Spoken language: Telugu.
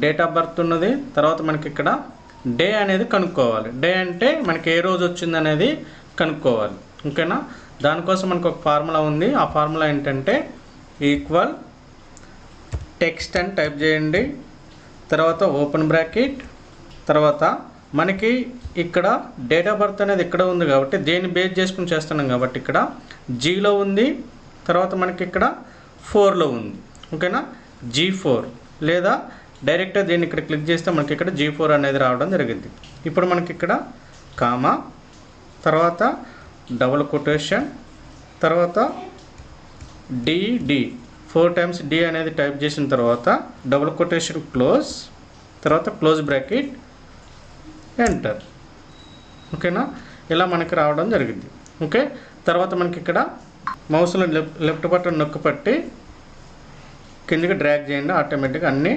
డేట్ ఆఫ్ బర్త్ ఉన్నది. తర్వాత మనకి ఇక్కడ డే అనేది కనుక్కోవాలి. డే అంటే మనకి ఏ రోజు వచ్చింది అనేది కనుక్కోవాలి. ఓకేనా, దానికోసం మనకు ఒక ఫార్ములా ఉంది. ఆ ఫార్ములా ఏంటంటే ఈక్వల్ టెక్స్ట్ అని టైప్ చేయండి, తర్వాత ఓపెన్ బ్రాకెట్, తర్వాత మనకి ఇక్కడ డేట్ ఆఫ్ బర్త్ అనేది ఇక్కడ ఉంది కాబట్టి దేన్ని బేస్ చేసుకుని చేస్తున్నాం కాబట్టి ఇక్కడ జీలో ఉంది, తర్వాత మనకి ఇక్కడ 4లో ఉంది. ఓకేనా, G4 లేదా డైరెక్ట్గా దీన్ని ఇక్కడ క్లిక్ చేస్తే మనకి ఇక్కడ G4 అనేది రావడం జరిగింది. ఇప్పుడు మనకి ఇక్కడ కామా, తర్వాత డబుల్ కొటేషన్, తర్వాత డి 4 టైమ్స్ డి అనేది టైప్ చేసిన తర్వాత డబుల్ కొటేషన్ క్లోజ్, తర్వాత క్లోజ్ బ్రాకెట్, ఎంటర్. ఓకేనా, ఇలా మనకి రావడం జరిగింది. ఓకే, తర్వాత మనకి ఇక్కడ మౌస్లో లెఫ్ట్ బటన్ నొక్కి పట్టి కిందికి డ్రాగ్ చేయండి, ఆటోమేటిక్గా అన్నీ